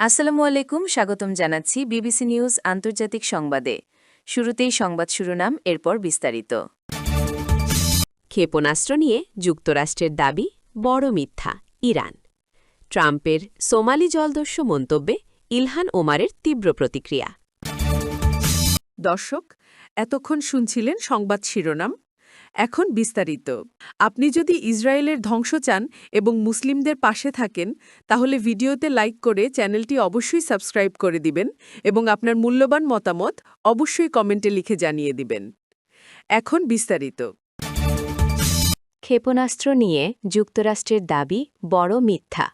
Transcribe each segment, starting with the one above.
আসসালামু আলাইকুম, স্বাগতম জানাচ্ছি বিবিসি নিউজ আন্তর্জাতিক সংবাদে। শুরুতেই সংবাদ শিরোনাম, এরপর বিস্তারিত। ক্ষেপণাস্ত্র নিয়ে যুক্তরাষ্ট্রের দাবি বড় মিথ্যা ইরান। ট্রাম্পের সোমালি জলদস্যু মন্তব্যে ইলহান ওমারের তীব্র প্রতিক্রিয়া। দর্শক, এতক্ষণ শুনছিলেন সংবাদ শিরোনাম। এখন বিস্তারিত। আপনি যদি ইসরায়েলের ধ্বংস চান এবং মুসলিমদের পাশে থাকেন, তাহলে ভিডিওতে লাইক করে চ্যানেলটি অবশ্যই সাবস্ক্রাইব করে দিবেন এবং আপনার মূল্যবান মতামত অবশ্যই কমেন্টে লিখে জানিয়ে দিবেন। এখন বিস্তারিত। ক্ষেপণাস্ত্র নিয়ে যুক্তরাষ্ট্রের দাবি বড় মিথ্যা।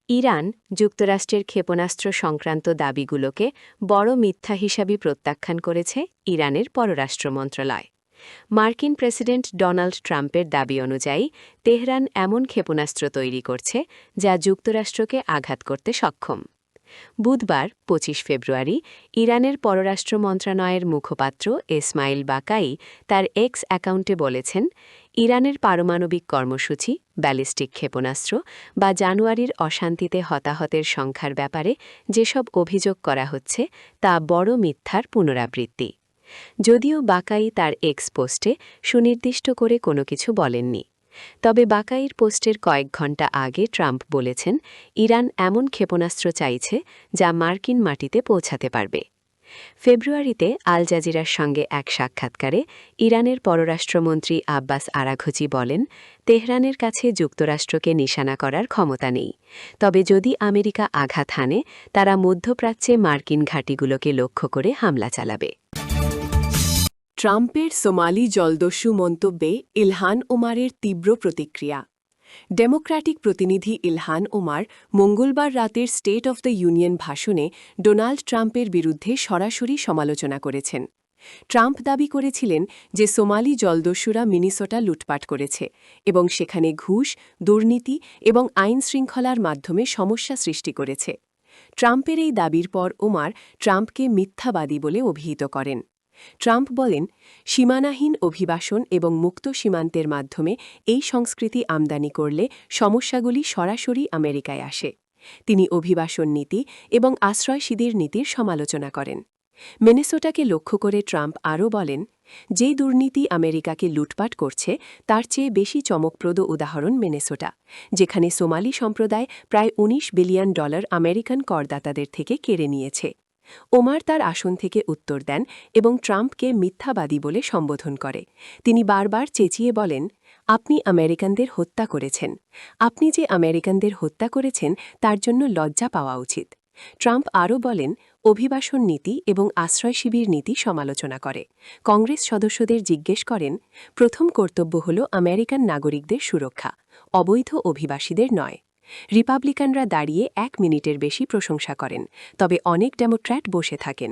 ইরান যুক্তরাষ্ট্রের ক্ষেপণাস্ত্র সংক্রান্ত দাবিগুলোকে বড় মিথ্যা হিসাবে প্রত্যাখ্যান করেছে ইরানের পররাষ্ট্র মন্ত্রণালয়। মার্কিন প্রেসিডেন্ট ডোনাল্ড ট্রাম্পের দাবি অনুযায়ী তেহরান এমন ক্ষেপণাস্ত্র তৈরি করছে যা যুক্তরাষ্ট্রকে আঘাত করতে সক্ষম। বুধবার ২৫ ফেব্রুয়ারি ইরানের পররাষ্ট্র মন্ত্রণালয়ের মুখপাত্র ইসমাইল বাকাই তার এক্স অ্যাকাউন্টে বলেছেন, ইরানের পারমাণবিক কর্মসূচি, ব্যালিস্টিক ক্ষেপণাস্ত্র বা জানুয়ারির অশান্তিতে হতাহতের সংখ্যার ব্যাপারে যেসব অভিযোগ করা হচ্ছে তা বড় মিথ্যার পুনরাবৃত্তি। যদিও বাকাই তার এক্স পোস্টে সুনির্দিষ্ট করে কোনো কিছু বলেননি, তবে বাকাইর পোস্টের কয়েক ঘণ্টা আগে ট্রাম্প বলেছেন ইরান এমন ক্ষেপণাস্ত্র চাইছে যা মার্কিন মাটিতে পৌঁছাতে পারবে। ফেব্রুয়ারিতে আল জাজিরার সঙ্গে এক সাক্ষাৎকারে ইরানের পররাষ্ট্রমন্ত্রী আব্বাস আরাঘচি বলেন, তেহরানের কাছে যুক্তরাষ্ট্রকে নিশানা করার ক্ষমতা নেই, তবে যদি আমেরিকা আঘাত হানে তারা মধ্যপ্রাচ্যে মার্কিন ঘাঁটিগুলোকে লক্ষ্য করে হামলা চালাবে। ট্রাম্পের সোমালি জলদস্যু মন্তব্যে ইলহান ওমারের তীব্র প্রতিক্রিয়া। ডেমোক্র্যাটিক প্রতিনিধি ইলহান ওমার মঙ্গলবার রাতের স্টেট অফ দ্য ইউনিয়ন ভাষণে ডোনাল্ড ট্রাম্পের বিরুদ্ধে সরাসরি সমালোচনা করেছেন। ট্রাম্প দাবি করেছিলেন যে সোমালি জলদস্যুরা মিনিসোটা লুটপাট করেছে এবং সেখানে ঘুষ, দুর্নীতি এবং আইনশৃঙ্খলার মাধ্যমে সমস্যা সৃষ্টি করেছে। ট্রাম্পের এই দাবির পর ওমার ট্রাম্পকে মিথ্যাবাদী বলে অভিহিত করেন। ট্রাম্প বলেন, সীমানাহীন অভিবাসন এবং মুক্ত সীমান্তের মাধ্যমে এই সংস্কৃতি আমদানি করলে সমস্যাগুলি সরাসরি আমেরিকায় আসে। তিনি অভিবাসন নীতি এবং আশ্রয় শিবির নীতির সমালোচনা করেন। মিনেসোটাকে লক্ষ্য করে ট্রাম্প আরও বলেন, যে দুর্নীতি আমেরিকাকে লুটপাট করছে তার চেয়ে বেশি চমকপ্রদ উদাহরণ মিনেসোটা, যেখানে সোমালি সম্প্রদায় প্রায় $19 বিলিয়ন আমেরিকান করদাতাদের থেকে কেড়ে নিয়েছে। ওমার তার আসন থেকে উত্তর দেন এবং ট্রাম্পকে মিথ্যাবাদী বলে সম্বোধন করে। তিনি বারবার চেঁচিয়ে বলেন, আপনি আমেরিকানদের হত্যা করেছেন। আপনি যে আমেরিকানদের হত্যা করেছেন তার জন্য লজ্জা পাওয়া উচিত। ট্রাম্প আরও বলেন, অভিবাসন নীতি এবং আশ্রয় শিবির নীতি সমালোচনা করে। কংগ্রেস সদস্যদের জিজ্ঞেস করেন, প্রথম কর্তব্য হল আমেরিকান নাগরিকদের সুরক্ষা, অবৈধ অভিবাসীদের নয়। রিপাবলিকানরা দাঁড়িয়ে 1 মিনিটের বেশি প্রশংসা করেন, তবে অনেক ডেমোক্র্যাট বসে থাকেন।